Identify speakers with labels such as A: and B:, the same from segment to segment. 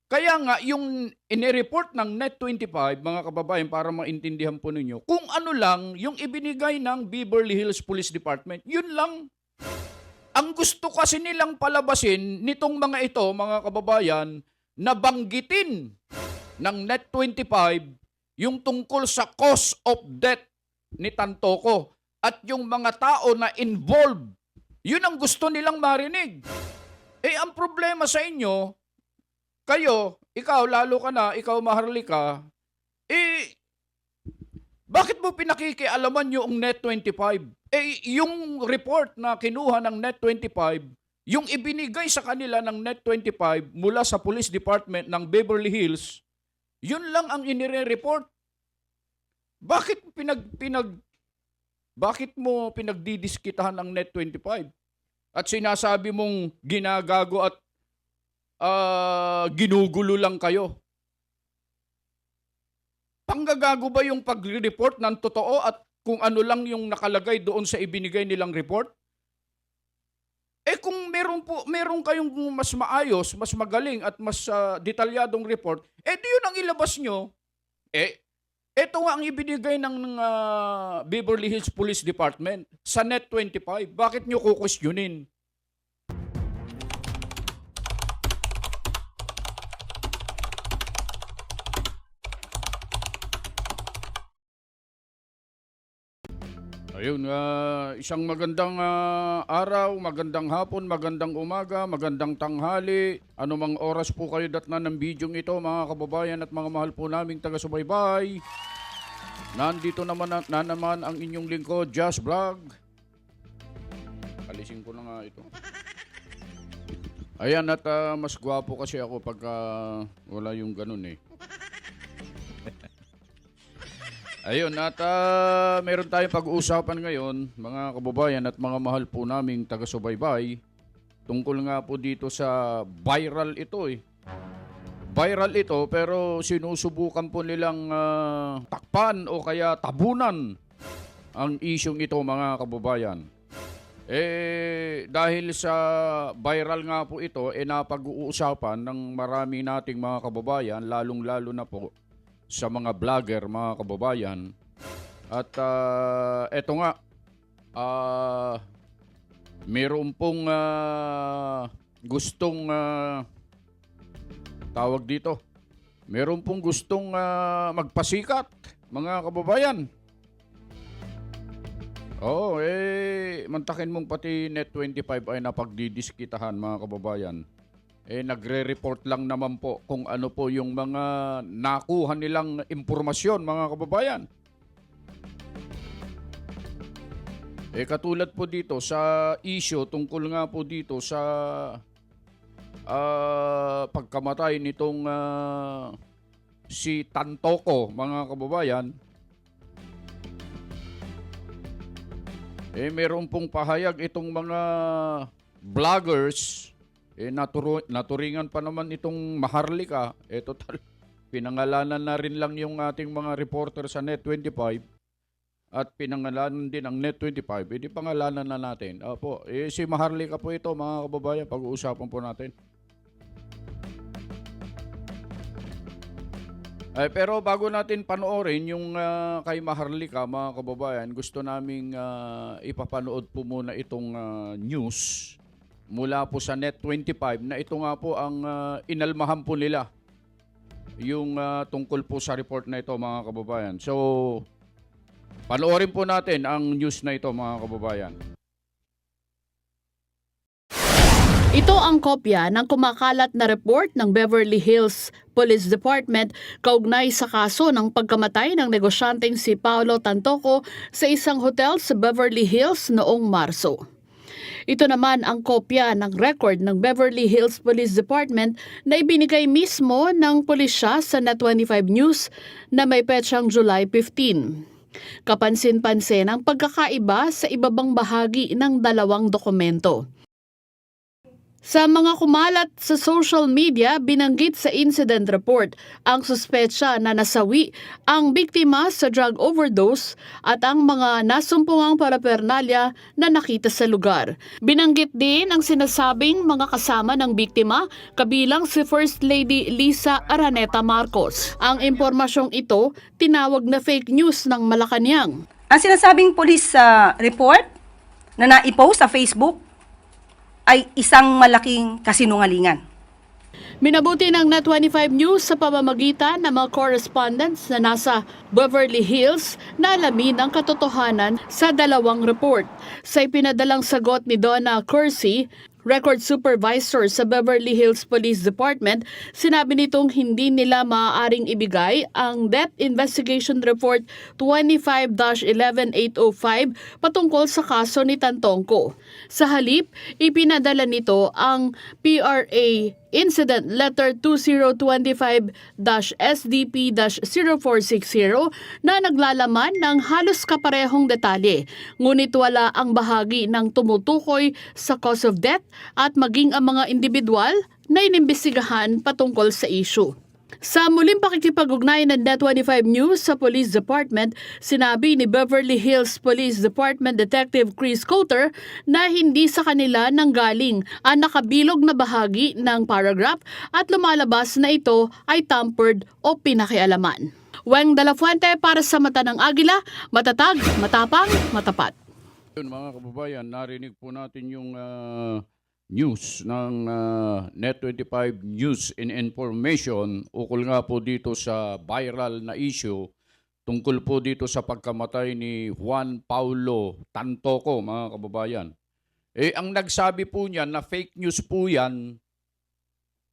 A: Kaya nga, yung inireport ng Net25, mga kababayan, para maintindihan po ninyo, kung ano lang yung ibinigay ng Beverly Hills Police Department, yun lang. Ang gusto kasi nilang palabasin nitong mga ito, mga kababayan, na banggitin ng Net25 yung tungkol sa cause of death ni Tantoco at yung mga tao na involved. Yun ang gusto nilang marinig. Eh, ang problema sa inyo, kayo, ikaw, lalo ka na, ikaw Maharlika, eh, bakit mo pinakikialaman yung Net25? Eh, yung report na kinuha ng Net25, yung ibinigay sa kanila ng Net25 mula sa Police Department ng Beverly Hills, yun lang ang inire-report. Bakit mo pinagdidiskitahan ng Net25? At sinasabi mong ginagago at ginugulo lang kayo. Panggagago ba yung pag-report ng totoo at kung ano lang yung nakalagay doon sa ibinigay nilang report? Eh kung meron kayong mas maayos, mas magaling at mas detalyadong report, eh di yun ang ilabas nyo. Eh, ito nga ang ibinigay ng Beverly Hills Police Department sa Net25. Bakit nyo kukwestiyonin? Ayun, isang magandang araw, magandang hapon, magandang umaga, magandang tanghali. Anumang oras po kayo datnan ng bidyong ito, mga kababayan at mga mahal po naming taga-subaybay. Nandito naman ang inyong lingkod, Just Vlog. Alisin ko na nga ito. Ayan, at mas gwapo kasi ako pagka wala yung ganun eh. Ayun, at meron tayong pag-uusapan ngayon, mga kababayan at mga mahal po naming taga-subaybay, tungkol nga po dito sa viral ito eh. Viral ito pero sinusubukan po nilang takpan o kaya tabunan ang isyong ito, mga kababayan. Eh, dahil sa viral nga po ito, napag-uusapan ng marami nating mga kababayan, lalong-lalo na po sa mga vlogger, mga kababayan. At eto nga, meron pong gustong tawag dito. Meron pong gustong magpasikat, mga kababayan. Oo, mantakin mong pati Net25 ay napagdidiskitahan, mga kababayan. Nagre-report lang naman po kung ano po yung mga nakuha nilang impormasyon, mga kababayan. Katulad po dito sa issue tungkol nga po dito sa pagkamatay nitong si Tantoco, mga kababayan. Meron pong pahayag itong mga vloggers. Naturingan pa naman itong Maharlika. Total, pinangalanan na rin lang yung ating mga reporter sa Net25 at pinangalanan din ang Net25. Di pangalanan na natin. Opo, si Maharlika po ito, mga kababayan, pag-uusapan po natin. Pero bago natin panoorin yung kay Maharlika, mga kababayan, gusto naming ipapanood po muna itong news mula po sa Net25 na ito nga po ang inalmahan po nila yung tungkol po sa report na ito, mga kababayan. So, panoorin po natin ang news na ito, mga kababayan.
B: Ito ang kopya ng kumakalat na report ng Beverly Hills Police Department kaugnay sa kaso ng pagkamatay ng negosyanteng si Paolo Tantoco sa isang hotel sa Beverly Hills noong Marso. Ito naman ang kopya ng record ng Beverly Hills Police Department na ibinigay mismo ng pulisya sa Net25 News na may petsang July 15. Kapansin-pansin ang pagkakaiba sa ibabang bahagi ng dalawang dokumento. Sa mga kumalat sa social media, binanggit sa incident report ang suspetsa na nasawi ang biktima sa drug overdose at ang mga nasumpungang parapernalya na nakita sa lugar. Binanggit din ang sinasabing mga kasama ng biktima, kabilang si First Lady Lisa Araneta Marcos. Ang impormasyong ito tinawag na fake news ng Malacanang.
C: Ang sinasabing police report na naipost sa Facebook ay isang malaking kasinungalingan.
B: Minabuti ng Net25 News sa pamamagitan ng mga correspondents na nasa Beverly Hills na alamin ang katotohanan sa dalawang report. Sa ipinadalang sagot ni Donna Kersey, record supervisor sa Beverly Hills Police Department, sinabi nitong hindi nila maaaring ibigay ang Death Investigation Report 25-11805 patungkol sa kaso ni Tantongco. Sa halip, ipinadala nito ang PRA Incident Letter 2025-SDP-0460 na naglalaman ng halos kaparehong detalye, ngunit wala ang bahagi ng tumutukoy sa cause of death at maging ang mga individual na inimbestigahan patungkol sa issue. Sa muling pakikipag-ugnay ng Net25 News sa Police Department, sinabi ni Beverly Hills Police Department Detective Chris Coulter na hindi sa kanila nanggaling ang nakabilog na bahagi ng paragraph at lumalabas na ito ay tampered o pinakialaman. Weng de la Fuente para sa Mata ng Agila, matatag, matapang, matapat.
A: Yun, mga kababayan, narinig po natin yung news ng Net25 News and Information ukol nga po dito sa viral na issue tungkol po dito sa pagkamatay ni Juan Paulo Tantocco, mga kababayan. Ang nagsabi po niyan na fake news po yan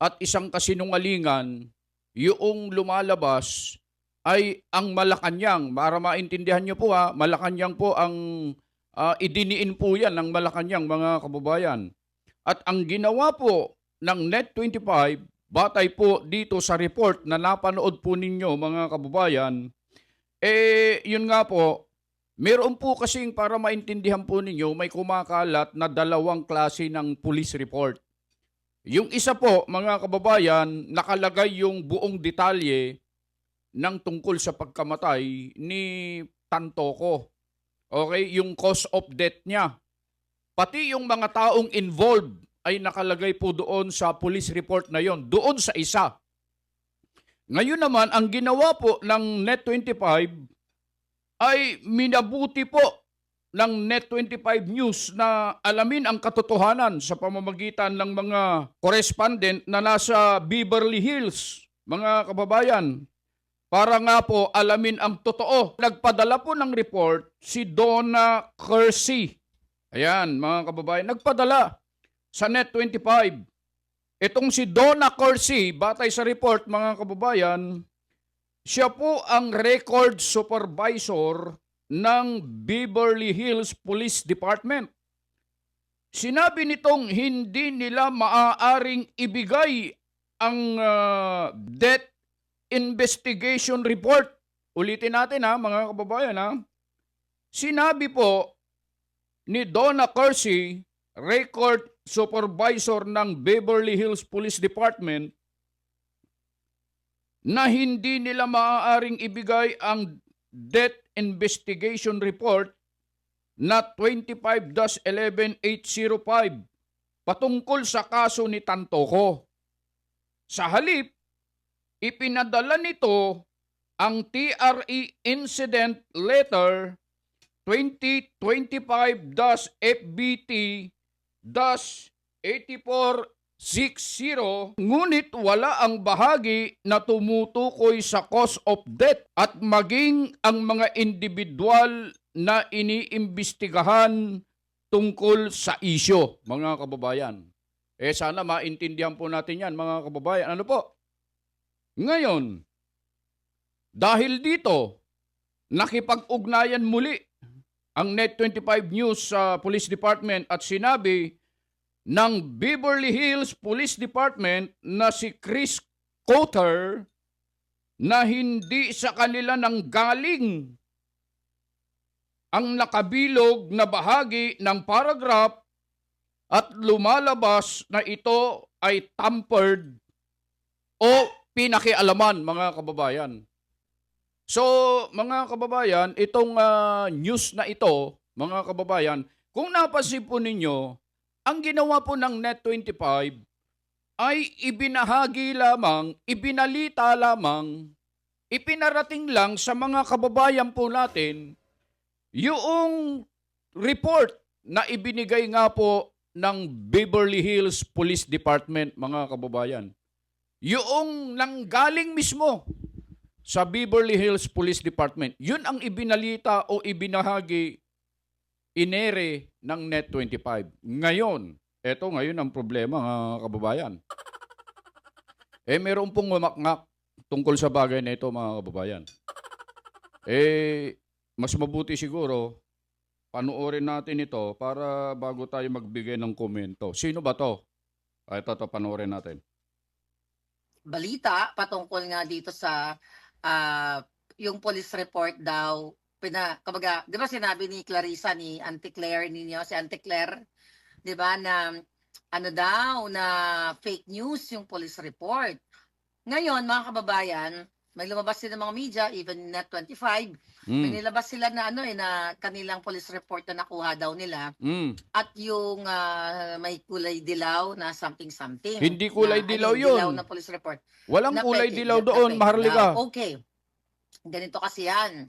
A: at isang kasinungalingan, yung lumalabas ay ang Malacanang. Para maintindihan niyo po Malacanang po ang idiniin po yan ng Malacanang, mga kababayan. At ang ginawa po ng Net25, batay po dito sa report na napanood po ninyo, mga kababayan, yun nga po, meron po kasing para maintindihan po ninyo, may kumakalat na dalawang klase ng police report. Yung isa po, mga kababayan, nakalagay yung buong detalye ng tungkol sa pagkamatay ni Tantocco. Okay, yung cause of death niya. Pati yung mga taong involved ay nakalagay po doon sa police report na yon, doon sa isa. Ngayon naman, ang ginawa po ng Net25 ay minabuti po ng Net25 News na alamin ang katotohanan sa pamamagitan ng mga correspondent na nasa Beverly Hills, mga kababayan, para nga po alamin ang totoo. Nagpadala po ng report si Donna Kersey. Ayan, mga kababayan, nagpadala sa Net25. Itong si Donna Kersey, batay sa report, mga kababayan, siya po ang record supervisor ng Beverly Hills Police Department. Sinabi nitong hindi nila maaaring ibigay ang death investigation report. Ulitin natin mga kababayan Sinabi po ni Donna Kersey, record supervisor ng Beverly Hills Police Department, na hindi nila maaaring ibigay ang death investigation report na 25-11805 patungkol sa kaso ni Tantocco. Sa halip, ipinadala nito ang TRE Incident Letter 2025-FBT-8460, ngunit wala ang bahagi na tumutukoy sa cause of death at maging ang mga individual na iniimbestigahan tungkol sa isyo, mga kababayan. Sana maintindihan po natin yan, mga kababayan. Ano po? Ngayon, dahil dito, nakipag-ugnayan muli ang Net25 News sa Police Department at sinabi ng Beverly Hills Police Department na si Chris Coulter na hindi sa kanila nanggaling ang nakabilog na bahagi ng paragraph at lumalabas na ito ay tampered o pinakialaman, mga kababayan. So, mga kababayan, itong news na ito, mga kababayan, kung napansin po ninyo, ang ginawa po ng Net25 ay ibinahagi lamang, ibinalita lamang, ipinarating lang sa mga kababayan po natin yung report na ibinigay nga po ng Beverly Hills Police Department, mga kababayan. Yung nanggaling mismo sa Beverly Hills Police Department, yun ang ibinalita o ibinahagi inere ng Net25. Ngayon, ngayon ang problema, mga kababayan. Meron pong umakngak tungkol sa bagay na ito, mga kababayan. Mas mabuti siguro, panuorin natin ito para bago tayo magbigay ng komento. Sino ba to? Ito, panuorin natin.
D: Balita patungkol nga dito sa yung police report daw, kumbaga, di ba sinabi ni Clarissa, ni Auntie Claire ninyo, si Auntie Claire, di ba, na ano daw, na fake news yung police report. Ngayon, mga kababayan, may lumabas din ng mga media, even Net25, may nilabas sila na na kanilang police report na nakuha daw nila. At yung may kulay dilaw na something.
A: Hindi kulay dilaw yun.
D: Dilaw na police report.
A: Walang
D: Na
A: kulay
D: fake,
A: dilaw
D: na
A: doon,
D: fake
A: Maharlika.
D: daw. Okay. Ganito kasi yan.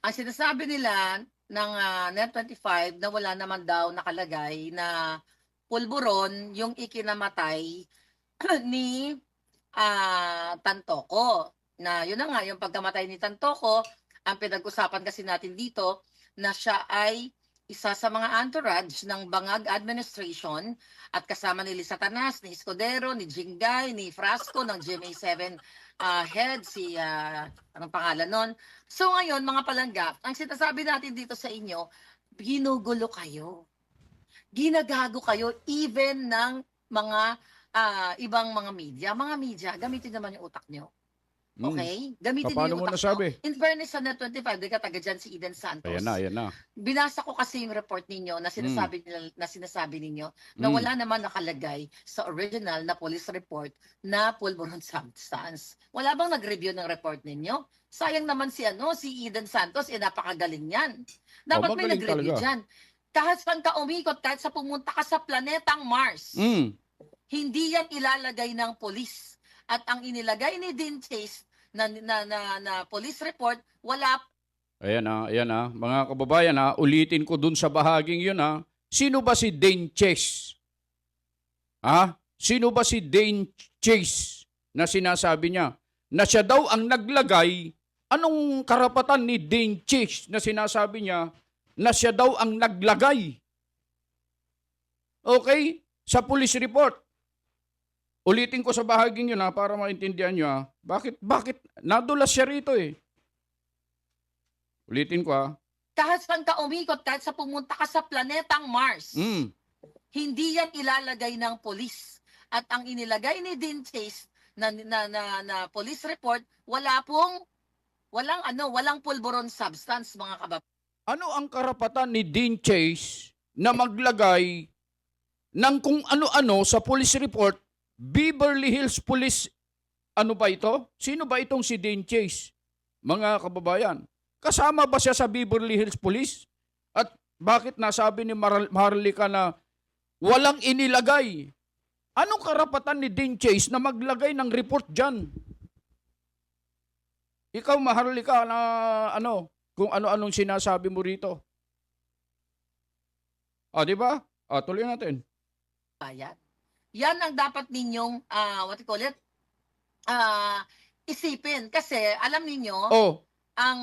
D: Ang sinasabi nila ng Net25 na wala naman daw nakalagay na pulburon yung ikinamatay ni Tantoco. Na yun na nga, yung pagkamatay ni Tantoco, ang pinag-usapan kasi natin dito na siya ay isa sa mga entourage ng Bangag Administration at kasama ni Lisa Tanas, ni Escudero, ni Jingay, ni Frasco, ng GMA7 head, si anong pangalan nun. So ngayon, mga palangga, ang sinasabi natin dito sa inyo, ginugulo kayo. Ginagago kayo even ng mga ibang mga media. Mga media, gamitin naman yung utak nyo. Okay? Gamitin
A: Paano
D: niyo
A: mo
D: yung utak
A: nasabi?
D: nyo. In fairness sa Net25, di ka taga dyan si Eden Santos.
A: Ayan na.
D: Binasa ko kasi yung report ninyo na sinasabi ninyo na wala naman nakalagay sa original na police report na pulburon substance. Wala bang nag-review ng report ninyo? Sayang naman si Eden Santos, napakagaling yan. Dapat may
A: magaling
D: nag-review
A: talaga.
D: dyan. Kahit saan ka umikot, kahit sa pumunta ka sa planetang Mars, hindi yan ilalagay ng polis. At ang inilagay ni Dean Chase na police report, wala.
A: Ayan na. Mga kababayan, ulitin ko dun sa bahaging yun, Sino ba si Dane Chase? Sino ba si Dane Chase na sinasabi niya? Na siya daw ang naglagay. Anong karapatan ni Dane Chase na sinasabi niya na siya daw ang naglagay? Okay? Sa police report. Ulitin ko sa bahaging yun para maintindihan nyo Bakit nadulas siya rito Ulitin ko
D: Kahit saan ka umikot, kahit sa pumunta ka sa planetang Mars, hindi yan ilalagay ng polis. At ang inilagay ni Dean Chase na police report, walang pulburon substance, mga kababayan.
A: Ano ang karapatan ni Dean Chase na maglagay ng kung ano-ano sa police report? Beverly Hills Police, ano ba ito? Sino ba itong si Dean Chase? Mga kababayan, kasama ba siya sa Beverly Hills Police? At bakit nasabi ni Maharlika na walang inilagay? Anong karapatan ni Dean Chase na maglagay ng report dyan? Ikaw, Maharlika, na kung ano-anong sinasabi mo rito. Di ba? Tuloy natin.
D: Yan ang dapat ninyong, isipin. Kasi, alam ninyo, ang,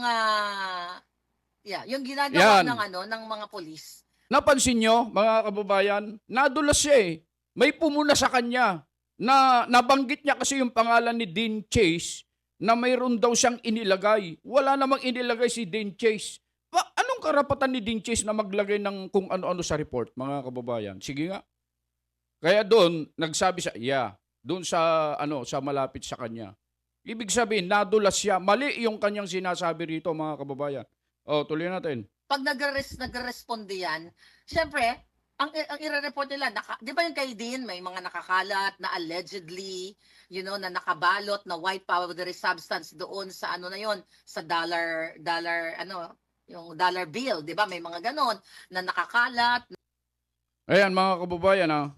D: yung ginagawa ng mga polis.
A: Napansin nyo, mga kababayan, nadulas siya May pumuna sa kanya na nabanggit niya kasi yung pangalan ni Dean Chase na mayroon daw siyang inilagay. Wala namang inilagay si Dean Chase. Anong karapatan ni Dean Chase na maglagay ng kung ano-ano sa report, mga kababayan? Sige nga. Kaya doon, nagsabi siya, doon sa malapit sa kanya. Ibig sabihin, nadulas siya. Mali yung kanyang sinasabi rito, mga kababayan. Tuloy natin.
D: Pag nagre-responde yan, syempre, ang ire-report nila, di ba yung kay Dean, may mga nakakalat na allegedly, na nakabalot na white powdery substance doon sa ano na yon, sa yung dollar bill, di ba? May mga ganon na nakakalat.
A: Ayan mga kababayan,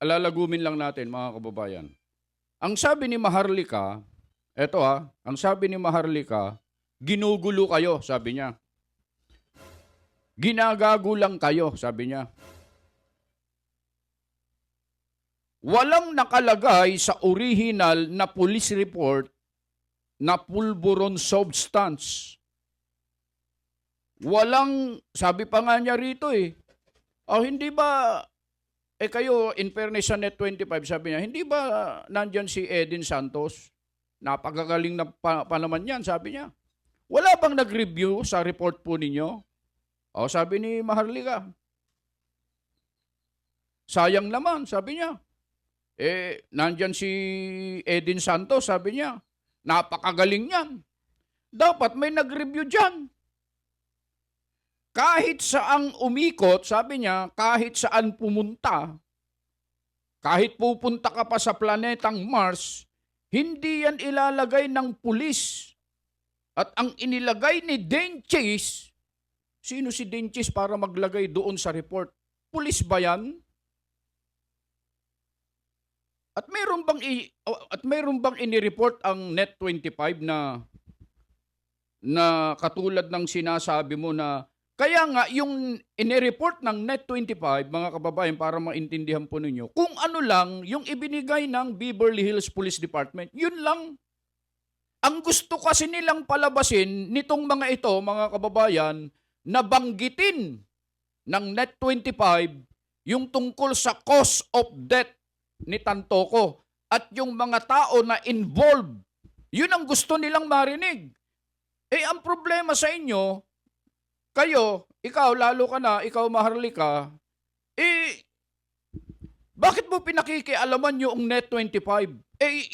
A: lalagumin lang natin mga kababayan. Ang sabi ni Maharlika, ang sabi ni Maharlika, ginugulo kayo, sabi niya. Ginagago lang kayo, sabi niya. Walang nakalagay sa original na police report na pulburon substance. Walang, sabi pa nga niya rito hindi ba, kayo, in fairness sa Net25, sabi niya, hindi ba nandyan si Edin Santos? Napakagaling na pa naman yan, sabi niya. Wala bang nag-review sa report po ninyo? Sabi ni Maharlika. Sayang naman, sabi niya. Nandyan si Edin Santos, sabi niya. Napakagaling yan. Dapat may nag-review dyan. Kahit saan umikot, sabi niya, kahit saan pumunta, kahit pupunta ka pa sa planetang Mars, hindi yan ilalagay ng pulis. At ang inilagay ni Dane Chase, sino si Dane Chase para maglagay doon sa report? Pulis ba yan? At mayroon bang inireport ang Net25 na katulad ng sinasabi mo na kaya nga yung inireport ng Net25 mga kababayan para maintindihan po ninyo kung ano lang yung ibinigay ng Beverly Hills Police Department, yun lang. Ang gusto kasi nilang palabasin nitong mga ito mga kababayan na banggitin ng Net25 yung tungkol sa cause of death ni Tantoco at yung mga tao na involved, yun ang gusto nilang marinig. Ang problema sa inyo, kayo, ikaw, lalo ka na, ikaw Maharlika, bakit mo pinakikialaman yung Net25?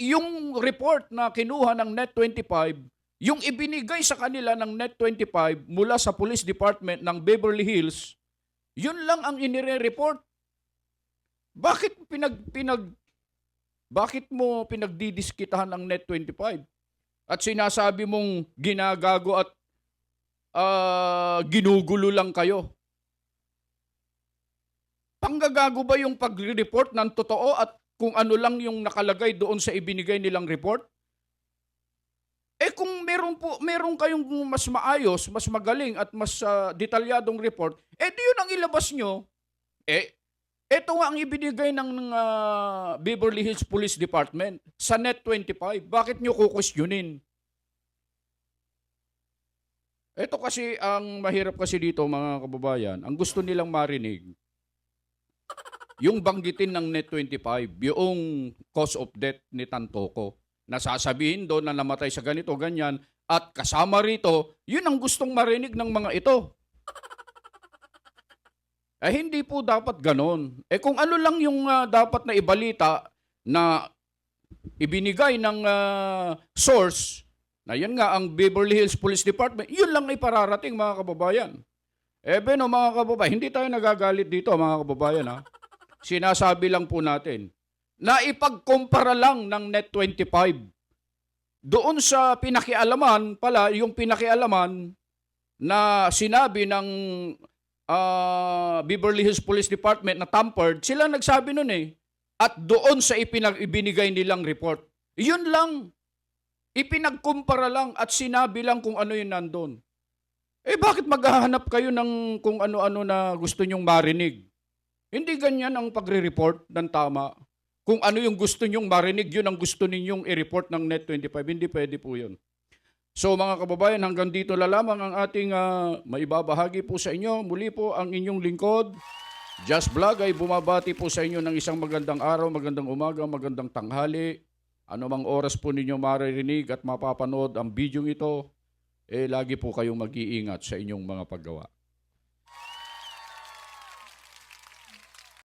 A: Yung report na kinuha ng Net25, yung ibinigay sa kanila ng Net25 mula sa Police Department ng Beverly Hills, yun lang ang inire-report. Bakit mo pinagdidiskitahan ang Net25? At sinasabi mong ginagago at ginugulo lang kayo. Panggagago ba yung pag-report ng totoo at kung ano lang yung nakalagay doon sa ibinigay nilang report? Kung meron kayong mas maayos, mas magaling at mas detalyadong report, di yun ang ilabas nyo. Ito nga ang ibinigay ng Beverly Hills Police Department sa Net25. Bakit nyo kukwestiyonin? Ito kasi ang mahirap kasi dito mga kababayan. Ang gusto nilang marinig, yung banggitin ng Net25, yung cause of death ni Tantoco. Nasasabihin doon na namatay sa ganito, ganyan, at kasama rito, yun ang gustong marinig ng mga ito. Hindi po dapat ganon. Kung ano lang yung dapat na ibalita na ibinigay ng source, na yun nga ang Beverly Hills Police Department, yun lang ay pararating mga kababayan. Mga kababayan, hindi tayo nagagalit dito mga kababayan ha. Sinasabi lang po natin na ipagkumpara lang ng Net25 doon sa pinakialaman pala, yung pinakialaman na sinabi ng Beverly Hills Police Department na tampered, sila nagsabi nun at doon sa ibinigay nilang report. Yun lang. Ipinagkumpara lang at sinabi lang kung ano yung nandun. Bakit maghahanap kayo ng kung ano-ano na gusto nyong marinig? Hindi ganyan ang pagre-report ng tama. Kung ano yung gusto nyong marinig, yun ang gusto ninyong i-report ng Net25. Hindi pwede po yun. So mga kababayan, hanggang dito na lamang ang ating maibabahagi po sa inyo. Muli po ang inyong lingkod, Just Vlog ay bumabati po sa inyo ng isang magandang araw, magandang umaga, magandang tanghali. Ano mang oras po ninyo maririnig at mapapanood ang bidyong ito, lagi po kayong mag-iingat sa inyong mga paggawa.